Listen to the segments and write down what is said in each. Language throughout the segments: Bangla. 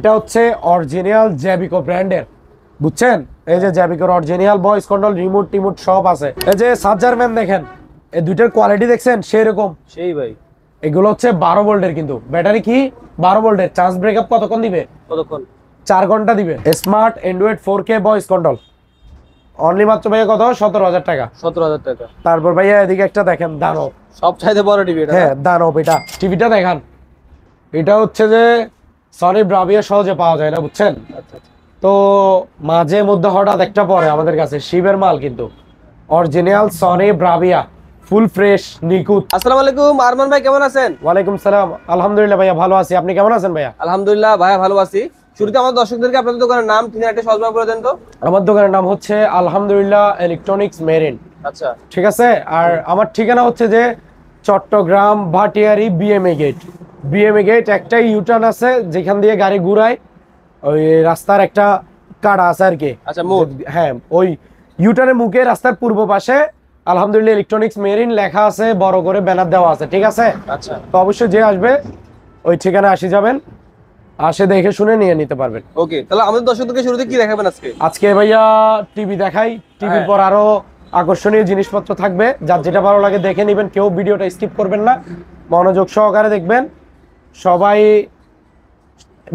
এটা হচ্ছে অরিজিনাল জ্যাবিকো ব্র্যান্ডের, বুঝছেন? এই যে জ্যাবিকোর অরিজিনাল ভয়েস কন্ট্রোল, রিমোট টিমোট সব আছে। এই যে চার্জার ম্যান দেখেন, এই দুইটার কোয়ালিটি দেখছেন সেরকম সেই ভাই। এগুলো হচ্ছে 12 ভোল্টের, কিন্তু ব্যাটারি কি 12 ভোল্টের। চার্জ ব্রেকআপ কতক্ষণ দিবে? কতক্ষণ? 4 ঘন্টা দিবে। Smart Android 4K voice control, only মাত্র ভাইয়া কত? 17,000 টাকা। 17,000 টাকা। তারপর ভাইয়া এদিকে একটা দেখেন দানব, সবচাইতে বড় টিভি এটা। হ্যাঁ দানব। এটা টিভিটা দেখান, এটা হচ্ছে যে সনি ব্রাভিয়া সহজে পাওয়া যায় না, বুঝছেন? আচ্ছা আচ্ছা। তো মাঝে মধ্যে হঠাৎ একটা পরে আমাদের কাছে, শিবের মাল কিন্তু original Sony Bravia, full fresh নিখুঁত। আসসালামু আলাইকুম আরমান ভাই, কেমন আছেন? ওয়ালাইকুম সালাম, আলহামদুলিল্লাহ ভাইয়া ভালো আছি, আপনি কেমন আছেন ভাইয়া? আলহামদুলিল্লাহ ভাইয়া ভালো আছি। শুরুতে আমার দর্শকদেরকে আপনাদের দোকানের নাম ঠিকানা একটা সহজভাবে বলে দেন তো। আমার দোকানের নাম হচ্ছে আলহামদুলিল্লাহ ইলেকট্রনিক্স মেরিন, আচ্ছা ঠিক আছে। আর আমার ঠিকানা হচ্ছে যে Chittagong Bhatiari BMA gate. BMA gate একটাই ইউটার্ন আছে যেখান দিয়ে গাড়ি ঘুরায়, ওই রাস্তার একটা কাটা আছে আর কি। আচ্ছা মোড়। হ্যাঁ, ওই ইউটার্নের মুখে রাস্তার পূর্ব পাশে আলহামদুলিল্লাহ ইলেকট্রনিক্স মেরিন লেখা আছে, বড় করে ব্যানার দেওয়া আছে, ঠিক আছে। আচ্ছা তো অবশ্যই যে আসবে ওই ঠিকানা আসি যাবেন, আসে দেখে শুনে নিয়ে নিতে পারবেন। ওকে, তাহলে আমাদের দর্শকদেরকে শুরুতে কি দেখাবেন আজকে? আজকে ভাইয়া টিভি দেখাই, টিভির পর আরো আকর্ষণীয় জিনিসপত্র থাকবে, যার যেটা ভালো লাগে দেখে নেবেন, কেউ ভিডিওটা স্কিপ করবেন না, মনোযোগ সহকারে দেখবেন। সবাই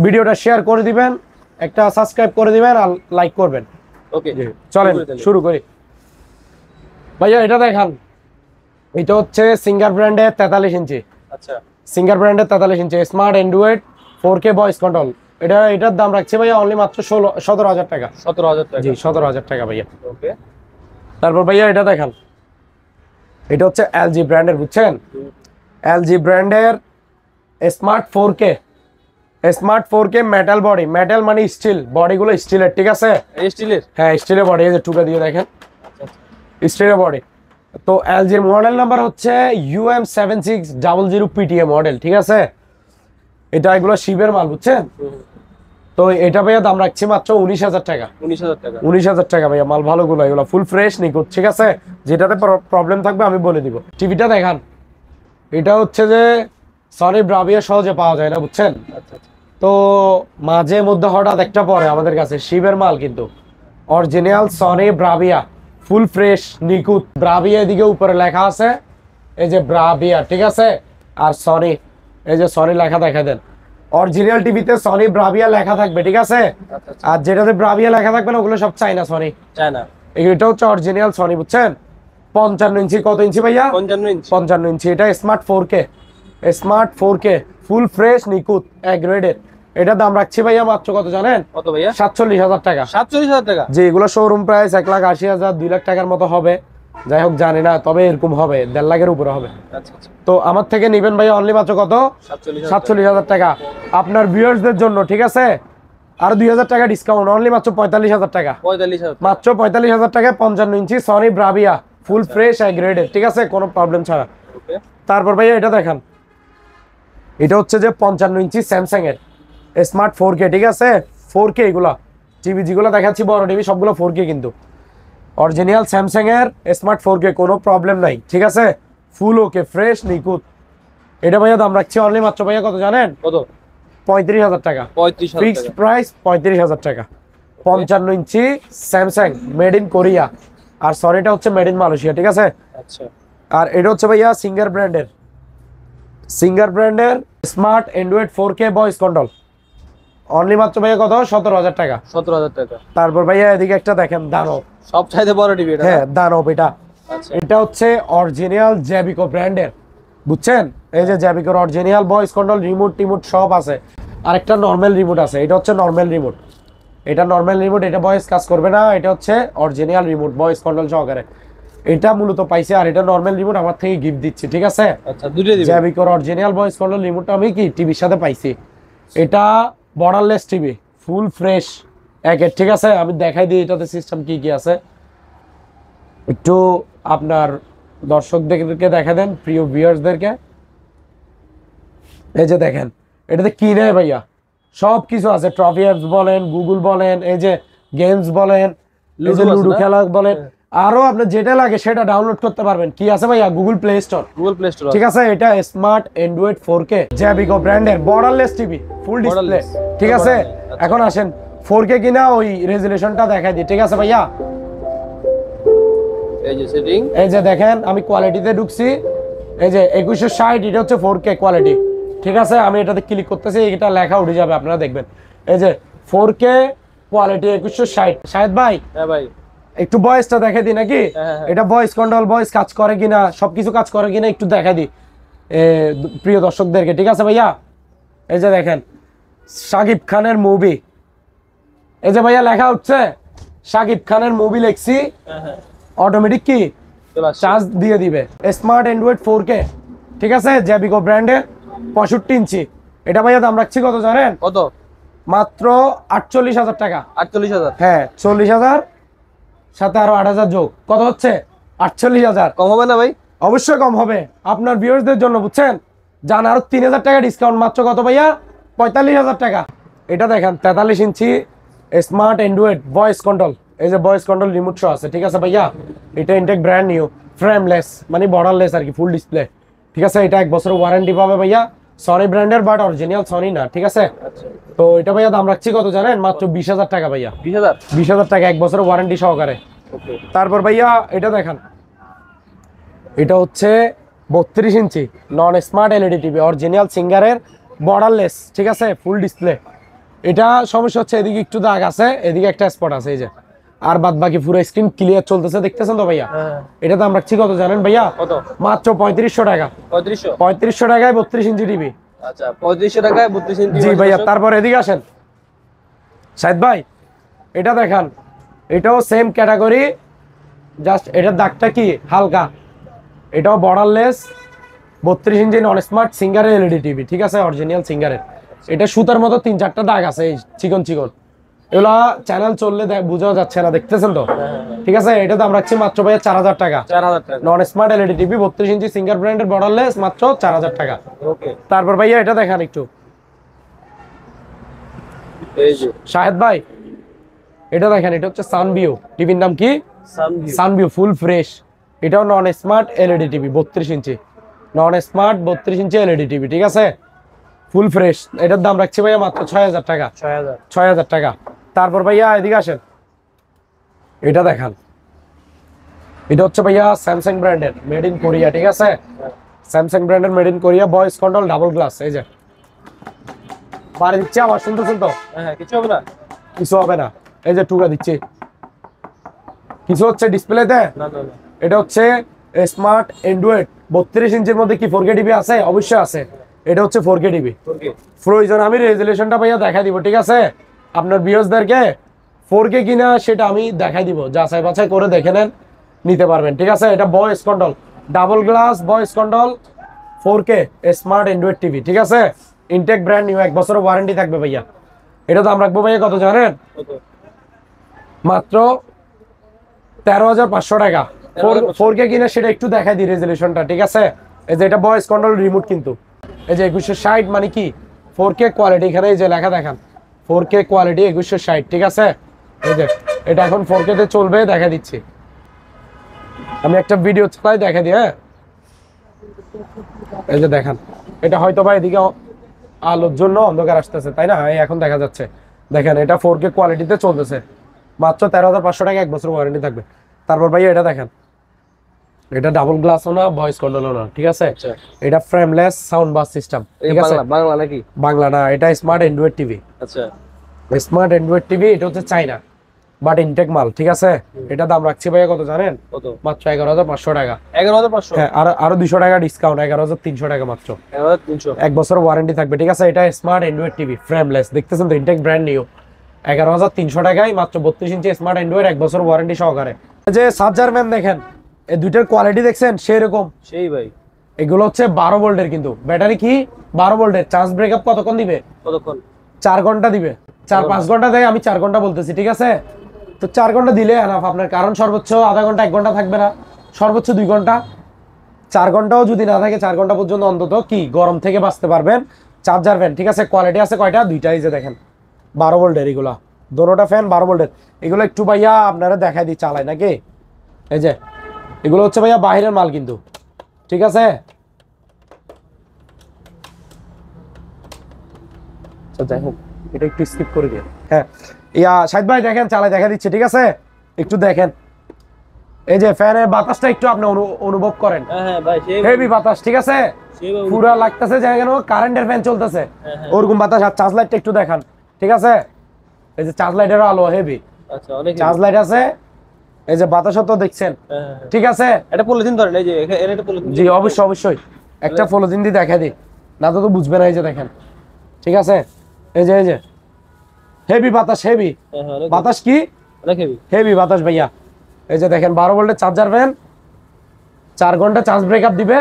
ভিডিওটা শেয়ার করে দিবেন, একটা সাবস্ক্রাইব করে দিবেন আর লাইক করবেন। ওকে চলেন শুরু করি। ভাইয়া এটা দেখান, এটা হচ্ছে সিঙ্গার ব্র্যান্ডের 43 ইঞ্চি। আচ্ছা সিঙ্গার ব্র্যান্ডের 43 inch smart Android 4K voice control. এটার দাম রাখছে ভাইয়া অনলি মাত্র 17,000 টাকা। 17,000 টাকা। জি 17,000 টাকা ভাইয়া। ওকে, তারপর ভাইয়া এটা দেখান, এটা হচ্ছে এলজি ব্র্যান্ডের, বুঝছেন? এলজি ব্র্যান্ডের smart 4K, smart 4K metal body, metal মানে স্টিল, বডিগুলো স্টিলের, ঠিক আছে। এই স্টিলের? হ্যাঁ স্টিলের বডি, এই যে টুকা দিয়ে দেখেন স্টিলের বডি। তো এলজির মডেল নাম্বার হচ্ছে UM7600PTA মডেল, ঠিক আছে। এটা এগুলো শিবের মাল, বুঝছেন? তো এটা ভাইয়া দাম রাখছি মাত্র 19,000 টাকা। 19,000 টাকা। 19,000 টাকা ভাইয়া, মাল ভালোগুলো, এগুলো ফুল ফ্রেশ নিখুঁত, ঠিক আছে। যেটাতে প্রবলেম থাকবে আমি বলে দিব। টিভিটা দেখান, এটা হচ্ছে যে সনি ব্রাভিয়া সহজে পাওয়া যায় না, বুঝছেন? আচ্ছা আচ্ছা। তো মাঝে মধ্যে হঠাৎ একটা পরে আমাদের কাছে, শিবের মাল কিন্তু original Sony Bravia, full fresh নিখুঁত। ব্রাভিয়া এদিকে উপরে লেখা আছে, এই যে ব্রাভিয়া, ঠিক আছে। আর সনি, এই যে সনি লেখা দেখা দেন, অরিজিনাল টিভিতে সনি ব্রাভিয়া লেখা থাকবে, ঠিক আছে। আর যেটাতে ব্রাভিয়া লেখা থাকবে না ওগুলো সব চাইনা সনি, চায়না। এটা হচ্ছে অরিজিনাল সনি, বুঝছেন? 55 ইঞ্চি। কত ইঞ্চি ভাইয়া? 55 ইঞ্চি। 55 ইঞ্চি। এটা smart 4K, smart 4K full fresh নিখুঁত এক গ্রেডের। এটা দাম রাখছি ভাইয়া মাত্র কত জানেন? কত ভাইয়া? 47,000 টাকা। 47,000 টাকা? যে এগুলো শোরুম প্রাইস 1,80,000 2 লাখ টাকার মতো হবে, যাই হোক জানি না, তবে এরকম হবে, 1.5 লাখের উপরে হবে। আচ্ছা আচ্ছা। তো আমার থেকে নিবেন ভাইয়া অনলি মাত্র কত? 47,000 টাকা আপনার ভিউয়ার্সদের জন্য, ঠিক আছে। আর 2,000 টাকা ডিসকাউন্ট, অনলি মাত্র 45,000 টাকা। 45,000 মাত্র 45,000 টাকায় 55 ইঞ্চি সনি ব্রাভিয়া ফুল ফ্রেশ এক গ্রেডের, ঠিক আছে, কোনো প্রবলেম ছাড়া। ওকে, তারপর ভাইয়া এটা দেখান, এটা হচ্ছে যে 55 ইঞ্চি স্যামসাং এর স্মার্ট 4K, ঠিক আছে। 4K এগুলা টিভি যেগুলো দেখাচ্ছি বড় টিভি সবগুলো 4K, কিন্তু অরিজিনাল স্যামসাং এর স্মার্ট 4K, কোনো প্রবলেম নাই, ঠিক আছে। ফুল ওকে, ফ্রেশ নিখুঁত। এটা ভাইয়া দাম রাখছি অনলি মাত্র ভাইয়া কত জানেন? কত? 35,000 টাকা। 35,000 ফিক্সড টাকা। প্রাইস 35,000 টাকা। 55 ইঞ্চি স্যামসাং, মেড ইন কোরিয়া। আর সনিটা হচ্ছে মেড ইন মালয়েশিয়া, ঠিক আছে। আচ্ছা, আর এটা হচ্ছে ভাইয়া সিঙ্গার ব্র্যান্ডের, সিঙ্গার ব্র্যান্ডের smart Android 4K voice control, only মাত্র ভাইয়া কত? 17,000 টাকা। 17,000 টাকা। তারপর ভাইয়া এদিকে একটা দেখেন দানব, সবচাইতে বড় টিভি এটা? হ্যাঁ দানব। এটা আচ্ছা এটা হচ্ছে অরিজিনাল জ্যাবিকো ব্র্যান্ডের, বুঝছেন? এই যে জ্যাবিকোর অরিজিনাল ভয়েস কন্ট্রোল, রিমোট টিমোট সব আছে। আর একটা নর্মাল রিমোট আছে, এটা হচ্ছে নর্মাল রিমোট, এটা নর্মাল রিমোট, এটা ভয়েস কাজ করবে না। এটা হচ্ছে অরিজিনাল রিমোট ভয়েস কন্ট্রোল সহকারে, এটা মূলত পাইছে। আর এটা নর্মাল রিমোট আমার থেকে গিফট দিচ্ছি, ঠিক আছে। আচ্ছা, দুটোই দিবেন? জ্যাবিকোর অরিজিনাল ভয়েস কন্ট্রোল রিমোটটা আমি কি টিভির সাথে পাইছি। এটা বর্ডারলেস টিভি, ফুল ফ্রেশ একের, ঠিক আছে। আমি দেখাই দিই এটাতে সিস্টেম কি কি আছে, একটু আপনার দর্শকদেরকে দেখা দেন, প্রিয় ভিউয়ার্সদেরকে। এই যে দেখেন, এটাতে কি নেই ভাইয়া, সব কিছু আছে। ট্রফি অ্যাপস বলেন, গুগল বলেন, এই যে গেমস বলেন, এই যে লুডো খেলা বলেন, আরো আপনার যেটা লাগে সেটা ডাউনলোড করতে পারবেন। কি আছে ভাইয়া? Google play store. Google play store. ঠিক আছে, এটা স্মার্ট অ্যান্ড্রয়েড 4K জ্যাবিকো ব্র্যান্ডের বর্ডারলেস টিভি, ফুল ডিসপ্লে। ঠিক আছে, এখন আসেন 4K কিনা ওই রেজুলেশনটা দেখাই দিই। ঠিক আছে ভাইয়া, এই যে সেটিং, এই যে দেখেন আমি কোয়ালিটিতে ঢুকছি, এই যে 2160, এটা হচ্ছে 4K কোয়ালিটি। ঠিক আছে, আমি এটাতে ক্লিক করতেছি, এটা লেখা উঠে যাবে, আপনারা দেখবেন। এই যে 4K কোয়ালিটি 2160। শাহেদ ভাই, হ্যাঁ ভাই, একটু ভয়েসটা দেখে দিই নাকি? হ্যাঁ। এটা ভয়েস কন্ট্রোল, ভয়েস কাজ করে কিনা, সবকিছু কাজ করে কিনা একটু দেখা দিই প্রিয় দর্শকদেরকে। ঠিক আছে ভাইয়া, এই যে দেখেন শাকিব খানের মুভি, এই যে ভাইয়া লেখা উঠছে শাকিব খানের মুভি লিখছি, অটোমেটিক কি চলে আসছে। চার্জ দিয়ে দিবে। স্মার্ট অ্যান্ড্রয়েড 4K, ঠিক আছে, জ্যাবিকো ব্র্যান্ডের, 65 ইঞ্চি। এটা ভাইয়া দাম রাখছি কত জানেন? কত? মাত্র 48,000 টাকা। 48,000? হ্যাঁ, 40,000 সাথে আরো 8,000 যোগ, কত হচ্ছে? 48,000। কম হবে না ভাই? অবশ্যই কম হবে আপনার ভিউয়ার্সদের জন্য, বুঝছেন? জান আরো 3,000 টাকা ডিসকাউন্ট, মাত্র কত ভাইয়া? 45,000 টাকা। এটা দেখেন 43 inch smart Android voice control, এই যে ভয়েস কন্ট্রোল রিমোট শো আছে। ঠিক আছে ভাইয়া, এটা ইনটেক ব্র্যান্ড নিউ, ফ্রেমলেস মানে বর্ডারলেস আর কি, ফুল ডিসপ্লে। ঠিক আছে, এটা 1 বছরের ওয়ারেন্টি পাবে ভাইয়া, সনি ব্র্যান্ডের, বাট অরিজিনাল সনি না। ঠিক আছে, তো এটা ভাইয়া দাম রাখছি কত জানেন? মাত্র 20,000 টাকা ভাইয়া। 20,000? 20,000 টাকা 1 বছরের ওয়ারেন্টি সহকারে। ওকে। তারপর ভাইয়া এটা দেখেন, এটা হচ্ছে 32 inch non smart LED TV, original সিঙ্গারের, বর্ডারলেস। ঠিক আছে, ফুল ডিসপ্লে। এটা সমস্যা হচ্ছে এদিকে একটু দাগ আছে, এদিকে একটা স্পট আছে, এই যে, আর বাদ বাকি পুরো স্ক্রিন ক্লিয়ার চলতেছে, দেখতেছেন তো ভাইয়া? হ্যাঁ। এটা দাম রাখছি কত জানেন ভাইয়া? কত? মাত্র 3500 টাকা। 3500? 3500 টাকায় 32 ইঞ্চি টিভি। আচ্ছা, 3500 টাকায় 32 ইঞ্চি। জি ভাইয়া, তারপর এদিকে আসেন শাহিদ ভাই, এটা দেখান, এটাও সেম ক্যাটাগরি, জাস্ট এটার দাগটা কি হালকা, এটাও বর্ডারলেস, 32 ইঞ্চি নন স্মার্ট সিঙ্গারের এলইডি টিভি। ঠিক আছে, অরিজিনাল সিঙ্গারের। এটা সুতার মতো 3-4টা দাগ আছে, এই চিকন চিকন, এগুলা চ্যানেল চললে বোঝাও যাচ্ছে না, দেখতেছেন তো? ঠিক আছে, এটা দাম রাখছি মাত্র ভাইয়া 4,000 টাকা। 4,000 টাকা? নন স্মার্ট এলইডি টিভি 32 ইঞ্চি সিঙ্গার ব্র্যান্ডের, বর্ডারলেস, মাত্র 4,000 টাকা। ওকে। তারপর ভাইয়া এটা দেখান একটু এই যে শাহেদ ভাই, এটা দেখেন, এটা হচ্ছে সানভিউ টিভির নাম কি? সানভিউ। সানভিউ ফুল ফ্রেশ, এটাও নন smart LED TV, 32 inch non smart 32 inch LED TV. ঠিক আছে, ফুল ফ্রেশ। এটার দাম রাখছি ভাইয়া মাত্র 6,000 টাকা। 6,000? 6,000 টাকা। তারপর ভাইয়া এদিকে আসেন, এটা দেখান, এটা হচ্ছে ভাইয়া স্যামসাং ব্র্যান্ডের, মেড ইন কোরিয়া। ঠিক আছে, স্যামসাং ব্র্যান্ডের, made in Korea, voice control, double glass. এই যে বাড়ি দিচ্ছে, আবার শুনতেছেন তো? হ্যাঁ, কিছু হবে না? কিছু হবে না, এই যে টুকা দিচ্ছি, কিছু হচ্ছে ডিসপ্লেতে? না না না। এটা হচ্ছে স্মার্ট অ্যান্ড্রয়েড 32 ইঞ্চির মধ্যে কি 4K টিভি আছে? অবশ্যই আছে, এটা হচ্ছে 4K টিভি। ওকে। প্রয়োজন আমি রেজুলেশনটা ভাইয়া দেখাই দিব। ঠিক আছে, আপনার ভিউয়ার্সদেরকে 4K কিনা সেটা আমি দেখাই দিব, যাচাই বাছাই করে দেখে নেন, নিতে পারবেন। ঠিক আছে, এটা voice control, double glass voice control, 4K smart Android TV. ঠিক আছে, ইনটেক ব্র্যান্ড নিউ, 1 বছরের ওয়ারেন্টি থাকবে ভাইয়া। এটা দাম রাখবো ভাইয়া কত জানেন? কত? মাত্র 13,500 টাকা। 4K কিনা সেটা একটু দেখাই দিই রেজুলেশনটা। ঠিক আছে, এই যে এটা ভয়েস কন্ট্রোল রিমোট কিন্তু, এই যে 2160 মানে কি 4K কোয়ালিটি, এখানে এই যে লেখা দেখান 4K কোয়ালিটি 2160। ঠিক আছে, এই যে এটা এখন 4K তে চলবে, দেখা দিচ্ছি, আমি একটা ভিডিও চালাই দেখা দিই। হ্যাঁ, এই যে দেখান, এটা হয়তো বা এদিকে আলোর জন্য অন্ধকার আসতেছে, তাই না? এই এখন দেখা যাচ্ছে, দেখেন এটা 4K কোয়ালিটিতে চলতেছে, মাত্র 13,500 টাকা, 1 বছর ওয়ারেন্টি থাকবে। তারপর ভাইয়া এটা দেখেন, এটা ডাবল গ্লাসও না, ভয়েস কন্ট্রোলও না। ঠিক আছে, আচ্ছা। এটা ফ্রেমলেস সাউন্ড বাস সিস্টেম। ঠিক আছে, বাংলা নাকি? বাংলা না, এটা স্মার্ট অ্যান্ড্রয়েড টিভি। আচ্ছা। স্মার্ট অ্যান্ড্রয়েড টিভি, এটা হচ্ছে চাইনা বাট ইনটেক মাল। ঠিক আছে, এটা দাম রাখছি ভাইয়া কত জানেন? কত? মাত্র 11,500 টাকা। 11,500? হ্যাঁ, আরো 200 টাকা ডিসকাউন্ট, 11,300 টাকা মাত্র, 11,300? 1 বছর ওয়ারেন্টি থাকবে। ঠিক আছে, এটা স্মার্ট অ্যান্ড্রয়েড টিভি ফ্রেমলেস, দেখতেছেন তো, ইনটেক ব্র্যান্ড নিউ, 11,300 টাকায় মাত্র 32 ইঞ্চি স্মার্ট অ্যান্ড্রয়েড, 1 বছর ওয়ারেন্টি সহকারে। এই যে চার্জার ম্যান দেখেন, এই দুইটার কোয়ালিটি দেখছেন সেরকম, সেই ভাই। এগুলো হচ্ছে 12 ভোল্টের, কিন্তু ব্যাটারি কি 12 ভোল্টের। চার্জ ব্রেকআপ কতক্ষণ দিবে? কতক্ষণ? 4 ঘন্টা দিবে, 4-5 ঘন্টা দেয়, আমি 4 ঘন্টা বলতেছি। ঠিক আছে, তো 4 ঘন্টা দিলে এনাফ আপনার, কারণ সর্বোচ্চ আধা ঘন্টা 1 ঘন্টা থাকবে না, সর্বোচ্চ 2 ঘন্টা। 4 ঘন্টাও যদি না থাকে, 4 ঘন্টা পর্যন্ত অন্তত কি গরম থেকে বাঁচতে পারবেন। চার্জার ফ্যান, ঠিক আছে, কোয়ালিটি আছে কয়টা? 2টা। এই যে দেখেন 12 ভোল্টের, এগুলা দোনোটা ফ্যান 12 ভোল্টের। এগুলো একটু ভাইয়া আপনারা দেখাই দিই চালায় নাকি, এই যে এগুলো হচ্ছে ভাইয়া বাইরের মাল কিন্তু, ঠিক আছে। যাই হোক এটা একটু স্কিপ করে দিন। হ্যাঁ ইয়া শাহিদ ভাই দেখেন চালায় দেখা দিচ্ছে, ঠিক আছে, একটু দেখেন। এই যে ফ্যানের বাতাসটা একটু আপনি অনুভব করেন। হ্যাঁ ভাই সেই হেভি বাতাস, ঠিক আছে, পুরা লাগতেছে যেন কারেন্টের ফ্যান চলতেছে ওরকম বাতাস। আর চার্জ লাইটটা একটু দেখান, ঠিক আছে। এই যে চার্জ লাইটের আলো হেভি, আচ্ছা অনেক চার্জ লাইট আছে। এই যে বাতাসও তো দেখছেন, ঠিক আছে। এটা পলিথিন ধরেন, এই যে এর একটা পলিথিন। জি অবশ্যই অবশ্যই একটা পলিথিন দিয়ে দেখা দিই, না তো বুঝবে না। এই যে দেখেন, ঠিক আছে। এই যে হেভি বাতাস, হেভি বাতাস, কি অনেক হেভি হেভি বাতাস ভাইয়া। এই যে দেখেন 12 ভোল্টের চার্জার ফ্যান, 4 ঘন্টা চার্জ ব্রেকআপ দিবে।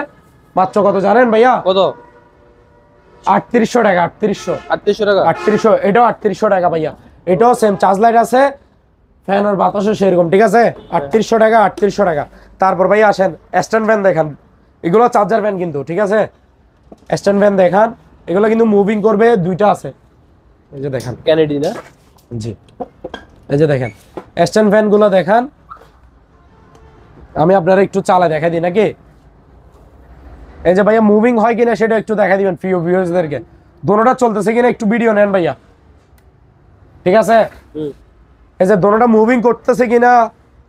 মাত্র কত জানেন ভাইয়া? কত? 3800 টাকা। 3800 টাকা। 3800, এটাও 3800 টাকা ভাইয়া। এটাও সেম চার্জ লাইট আছে, ফ্যান আর বাতাসও সেরকম, ঠিক আছে। 3800 টাকা, 3800 টাকা। তারপর ভাইয়া আসেন স্ট্যান্ড ফ্যান দেখান। এগুলো চার্জার ফ্যান কিন্তু, ঠিক আছে। স্ট্যান্ড ফ্যান দেখান, এগুলো কিন্তু মুভিং করবে, দুইটা আছে। এই যে দেখেন ক্যানেডি না? জি এই যে দেখেন স্ট্যান্ড ফ্যান গুলো দেখান। আমি আপনারা একটু চালা দেখা দিই নাকি? এই যে ভাইয়া মুভিং হয় কিনা সেটা একটু দেখা দিবেন প্রিয় ভিউয়ার্সদেরকে। দোনোটা চলতেছে কিনা একটু ভিডিও নেন ভাইয়া, ঠিক আছে। এই যে দোনোটা মুভিং করতেছে কিনা,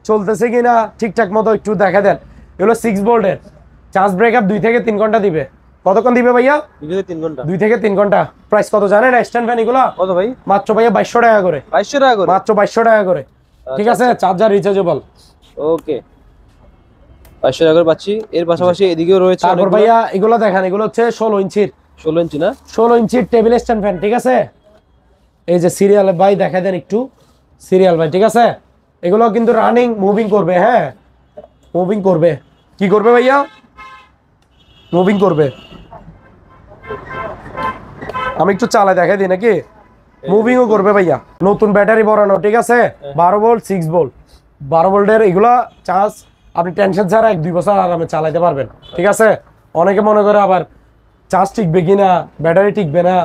চলতেছে কিনা ঠিকঠাক মতো একটু দেখা দেন। এগুলো 6 ভোল্টের, চার্জ ব্রেকআপ 2 থেকে 3 ঘন্টা দিবে। কতক্ষণ দিবে ভাইয়া? 2 থেকে 3 ঘন্টা। 2 থেকে 3 ঘন্টা। প্রাইস কত জানেন স্ট্যান্ড ফ্যান এগুলো? কত ভাই? মাত্র ভাইয়া 2200 টাকা করে। 2200 টাকা করে? মাত্র 2200 টাকা করে, ঠিক আছে। Charger rechargeable. ওকে 2200 টাকা করে পাচ্ছি। এর পাশাপাশি এদিকেও রয়েছে। তারপর ভাইয়া এগুলো দেখেন, এগুলো হচ্ছে 16 ইঞ্চির। 16 ইঞ্চি না? 16 ইঞ্চির টেবিল স্ট্যান্ড ফ্যান, ঠিক আছে। এই যে সিরিয়াল ভাই দেখা দেন একটু, সিরিয়াল ভাই, ঠিক আছে। এগুলো কিন্তু রানিং মুভিং করবে, হ্যাঁ মুভিং করবে। কি করবে ভাইয়া? মুভিং করবে। আমি একটু চালায় দেখাই দিই নাকি? মুভিংও করবে ভাইয়া। নতুন ব্যাটারি বরানো, ঠিক আছে। 12 ভোল্ট 6 ভোল্ট 12 ভোল্টের এগুলা চার্জ আপনি টেনশন ছাড়া 1-2 বছর আরামে চালাতে পারবেন, ঠিক আছে। অনেকে মনে করে আবার চার্জ টিকবে কিনা, ব্যাটারি টিকবে না,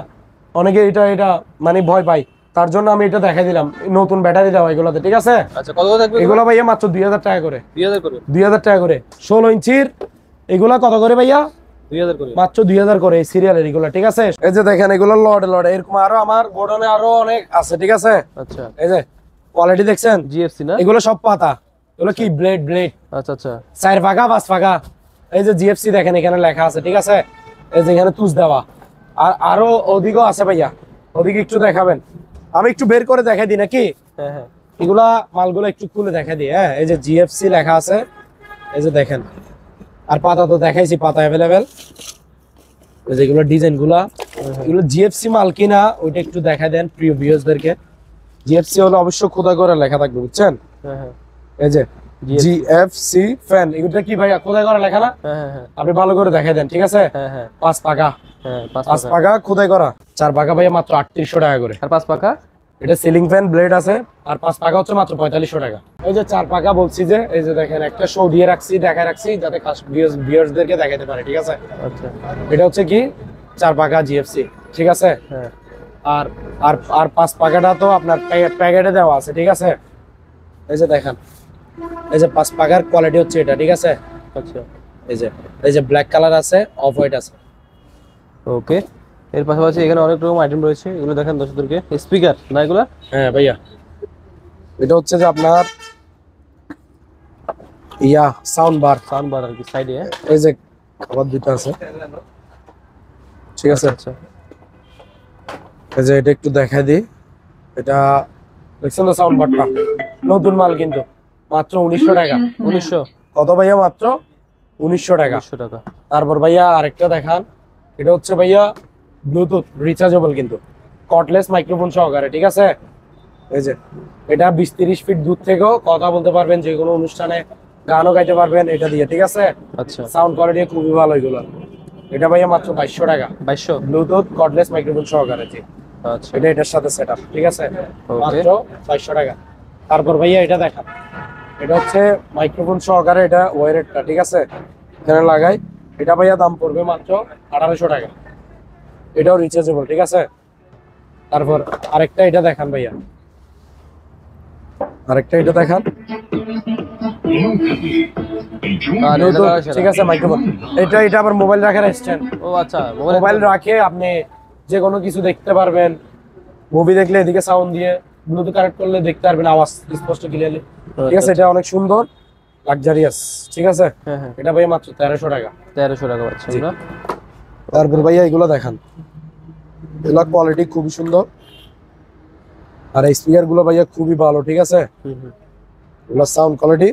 অনেকে এটা মানে ভয় পায়। তার জন্য আমি এটা দেখাই দিলাম, নতুন ব্যাটারি দেওয়া এগুলোতে, ঠিক আছে। আচ্ছা কত থাকবে এগুলো ভাইয়া মাত্র 2000 টাকা করে। 2000 করে? 2000 টাকা করে। 16 ইঞ্চির এগুলা কত করে ভাইয়া? 2000 করে। মাত্র 2000 করে এই সিরিয়ালের এগুলো, ঠিক আছে। এই যে দেখেন এগুলো লড়ে এরকম আরো আমার গোডাউনে আরো অনেক আছে, ঠিক আছে। আচ্ছা এই যে কোয়ালিটি দেখছেন, জিএফসি না? এগুলো সব পাতা, এগুলো কি ব্লেড। আচ্ছা আচ্ছা 4 ফাঁকা 5 ফাঁকা। এই যে জিএফসি দেখেন এখানে লেখা আছে, ঠিক আছে। এই যে এখানে তুষ দেওয়া। আর আরো অধিকও আছে ভাইয়া, ওদিকে একটু দেখাবেন? আমি একটু বের করে দেখাই দিই নাকি? হ্যাঁ হ্যাঁ এগুলা মালগুলো একটু খুলে দেখা দিই। হ্যাঁ এই যে জিএফসি লেখা আছে, এই যে দেখেন। আর পাতা তো দেখাইছি, পাতা অ্যাভেলেবেল। এই যে এগুলো ডিজাইন গুলা, এগুলো জিএফসি মাল কিনা ওইটা একটু দেখা দেন প্রিয় ভিউয়ার্সদেরকে। জিএফসি হলো অবশ্য খোদা করে লেখা থাকবে, বুঝছেন। হ্যাঁ এই যে জিএফসি ফ্যান, এগুলা কি ভাইয়া খোদাই করা লেখা না? হ্যাঁ আপনি ভালো করে দেখাই দেন, ঠিক আছে। হ্যাঁ 5 পাকা, হ্যাঁ 5 পাকা খোদাই করা। 4 পাকা ভাইয়া মাত্র 3800 টাকা করে। আর 5 পাকা এটা সিলিং ফ্যান ব্লেড আছে। আর 5 পাকা হচ্ছে মাত্র 4500 টাকা। এই যে 4 পাকা বলছি যে, এই যে দেখেন একটা শো দিয়ে রাখছি, দেখায় রাখছি যাতে ভিউয়ার্সদেরকে দেখাতে পারে, ঠিক আছে। আচ্ছা এটা হচ্ছে কি 4 পাকা জিএফসি, ঠিক আছে। হ্যাঁ আর আর আর 5 পাকাটা তো আপনার প্যাকেটে দেওয়া আছে, ঠিক আছে। এই যে দেখেন, এই যে 5 পাকার কোয়ালিটি হচ্ছে এটা, ঠিক আছে। আচ্ছা এই যে ব্ল্যাক কালার আছে, অফ হোয়াইট আছে। ওকে এর পাশাপাশি এখানে অনেক রকম আইটেম রয়েছে, এগুলো দেখেন দর্শকদেরকে। স্পিকার না এগুলা? হ্যাঁ ভাইয়া এটা হচ্ছে যে আপনার ইয়া সাউন্ড বার আর কি সাইডে। এই যে খাবার দুটো আছে, ঠিক আছে। আচ্ছা এই যে এটা একটু দেখাই দিই। এটা দেখছেন তো সাউন্ড বারটা, নতুন মাল কিন্তু মাত্র 1900 টাকা। 1900? কত ভাইয়া? মাত্র 1900 টাকা। 1900 টাকা। তারপর ভাইয়া আরেকটা দেখান। এটা হচ্ছে ভাইয়া ব্লুটুথ রিচার্জেবল কিন্তু, কর্ডলেস মাইক্রোফোন সহকারে, ঠিক আছে। এই যে এটা 20-30 ফিট দূর থেকেও কথা বলতে পারবেন, যে কোনো অনুষ্ঠানে গানও গাইতে পারবেন এটা দিয়ে, ঠিক আছে। আচ্ছা সাউন্ড কোয়ালিটি খুবই ভালো এগুলো। এটা ভাইয়া মাত্র 2200 টাকা। 2200? ব্লুটুথ কর্ডলেস মাইক্রোফোন সহকারে, জি। আচ্ছা এটা এটার সাথে সেটআপ, ঠিক আছে। Okay. মাত্র 2200 টাকা। তারপর ভাইয়া এটা দেখান। এটা হচ্ছে মাইক্রোফোন সহকারে, এটা ওয়্যারেরটা, ঠিক আছে। এখানে লাগাই, এটা ভাইয়া দাম পড়বে মাত্র 1800 টাকা। এটাও রিচার্জেবল, ঠিক আছে। তারপর আরেকটা এটা দেখান ভাইয়া, আরেকটা এটা দেখান। আর এটা Bluetooth, কালার সেরা। ঠিক আছে মাইক্রোফোন। এটা আবার মোবাইল রাখার স্ট্যান্ড। ও আচ্ছা, মোবাইল রাখে আপনি যে কোনো কিছু দেখতে পারবেন। মুভি দেখলে এদিকে সাউন্ড দিয়ে ব্লুটুথ কানেক্ট করলে দেখতে পারবেন আওয়াজ স্পষ্ট ক্লিয়ারলি। ঠিক আছে, এটা অনেক সুন্দর লাক্সারিয়াস। ঠিক আছে, হ্যাঁ হ্যাঁ, এটা ভাই মাত্র 1300 টাকা। 1300 টাকা পাচ্ছি জি। আমরা। তারপর ভাইয়া এগুলো দেখান, এগুলা কোয়ালিটি খুবই সুন্দর। আর এই স্পিকার গুলো ভাইয়া খুবই ভালো। ঠিক আছে, হুম হুম, এগুলো সাউন্ড কোয়ালিটি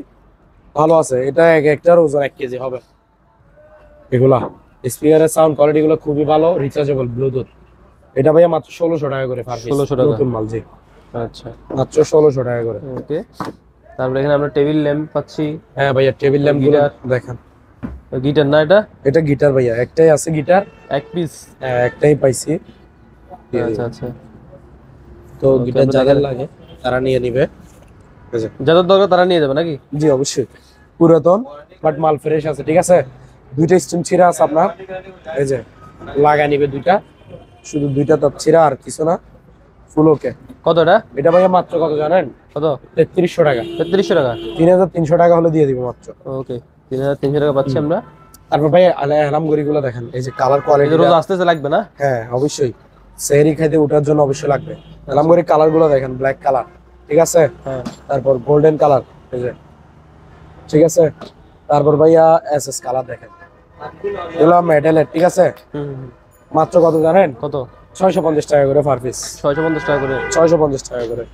ভালো আছে। এটা একটার ওজন 1 কেজি হবে। এগুলা স্পিকারের সাউন্ড কোয়ালিটি গুলো খুবই ভালো, রিচার্জেবল ব্লুটুথ। এটা ভাইয়া মাত্র 1600 টাকা করে পার পিস। 1600 টাকা। নতুন মাল, জি আচ্ছা মাত্র 1600 টাকা করে। ওকে। তারপরে এখানে আমরা টেবিল ল্যাম্প পাচ্ছি। হ্যাঁ ভাইয়া, টেবিল ল্যাম্প গুলো দেখেন। গিটার না এটা? এটা গিটার ভাইয়া, একটাই আছে গিটার। এক পিস। হ্যাঁ, একটাই পাইছি। আচ্ছা আচ্ছা, তো গিটার যাদের লাগে তারা নিয়ে নিবে। যাদের দরকার তারা নিয়ে যাবে নাকি? জি অবশ্যই, পুরাতন বাট মাল ফ্রেশ আছে। ঠিক আছে, দুইটা স্ট্রিং ছিঁড়া আছে আপনার, এই যে লাগা নিবে দুইটা, শুধু দুইটা তাপ ছিঁড়া আর কিছু না, ফুল ওকে। কত এটা? এটা ভাইয়া মাত্র কত জানেন? কত? 3300 টাকা। 3300 টাকা। 3300 টাকা হলে দিয়ে দিব মাত্র। ওকে, 3300 টাকা পাচ্ছি আমরা। তারপর ভাই আলামগরি গুলো দেখেন, এই যে কালার এই কোয়ালিটি। যে রোজ আসতেছে লাগবে না? হ্যাঁ অবশ্যই, সেহরি খাইতে ওঠার জন্য অবশ্যই লাগবে। আলামগরি কালার গুলো দেখেন, ব্ল্যাক কালার, ঠিক আছে, হ্যাঁ। তারপর গোল্ডেন কালার, এই যে, ঠিক আছে। তারপর ভাইয়া এসএস কালার দেখেন, এগুলো মেটালের। ঠিক আছে, হুম হুম, মাত্র কত জানেন? কত? 650 টাকা করে পার পিস। 650 টাকা করে। 650 টাকা করে।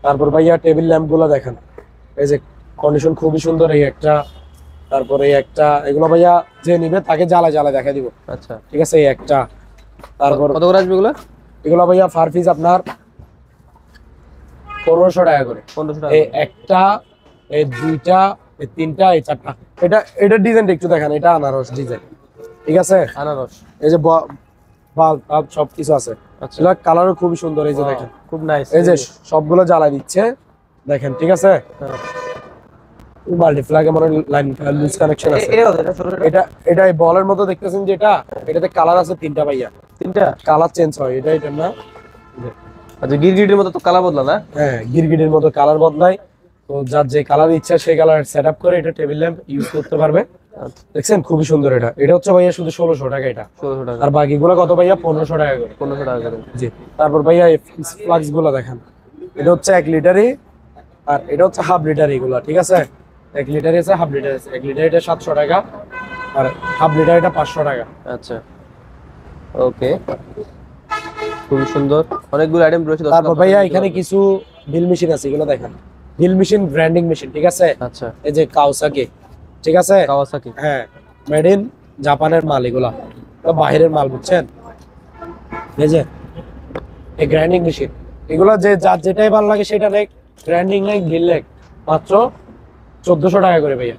তারপর ভাইয়া টেবিল ল্যাম্প গুলো দেখেন, এই যে কন্ডিশন খুবই সুন্দর। এই একটা, তারপরে এই একটা, এগুলো ভাইয়া যে নিবে তাকে জ্বালা জ্বালা দেখা দিব। আচ্ছা, ঠিক আছে, এই একটা। তারপর কত করে আসবে এগুলো? এগুলো ভাইয়া পার পিস আপনার 1500 টাকা করে। 1500 টাকা। এই একটা, এই দুইটা, এই তিনটা, এই চারটা। এটা ডিজাইনটা একটু দেখেন, এটা আনারস ডিজাইন। ঠিক আছে, আনারস। এই যে বাল্ব সব কিছু আছে। আচ্ছা, এগুলো কালারও খুবই সুন্দর। এই যে দেখেন, খুব নাইস। এই যে সবগুলো জ্বালাই দিচ্ছে দেখেন। ঠিক আছে, মাল্টি ফ্ল্যাগে মনে লাইন লুজ কানেকশন আছে। এটা এই বলের মতো দেখতেছেন যেটা, এটাতে কালার আছে তিনটা ভাইয়া। তিনটা কালার চেঞ্জ হয়, এটা না। আচ্ছা, গিরগিটির মতো তো কালার বদলা না? হ্যাঁ, গিরগিটির মতো কালার বদলায়। তো যার যে কালার ইচ্ছা সেই কালার সেটআপ করে এটা টেবিল ল্যাম্প ইউজ করতে পারবে। দেখছেন খুবই সুন্দর। এটা হচ্ছে ভাইয়া শুধু 1600 টাকা এটা। 1600 টাকা। আর বাকিগুলো কত ভাইয়া? 1500 টাকা করে। 1500 টাকা করে। জি। তারপর ভাইয়া এই ফ্লাক্স গুলো দেখেন, এটা হচ্ছে 1 লিটারই, আর এটা হচ্ছে হাফ লিটার। এগুলো ঠিক আছে, 1 লিটার আছে, হাফ লিটার আছে। 1 লিটার এটা 700 টাকা, আর হাফ লিটার এটা 500 টাকা। আচ্ছা ওকে, খুবই সুন্দর, অনেকগুলো আইটেম রয়েছে। তারপর ভাইয়া এখানে কিছু ড্রিল মেশিন আছে, এগুলো দেখেন। Drill machine, branding machine. ঠিক আছে, আচ্ছা, এই যে কাওসাকি। ঠিক আছে, কাওয়াসাকি। হ্যাঁ, মেড ইন জাপানের মাল এগুলা, বাইরের মাল, বুঝছেন? এই যে এই গ্রাইন্ডিং মেশিন, এগুলা যে যার যেটাই ভালো লাগে সেটা নেই, গ্রাইন্ডিং নেই, ড্রিল নেই, মাত্র 1400 টাকা করে ভাইয়া।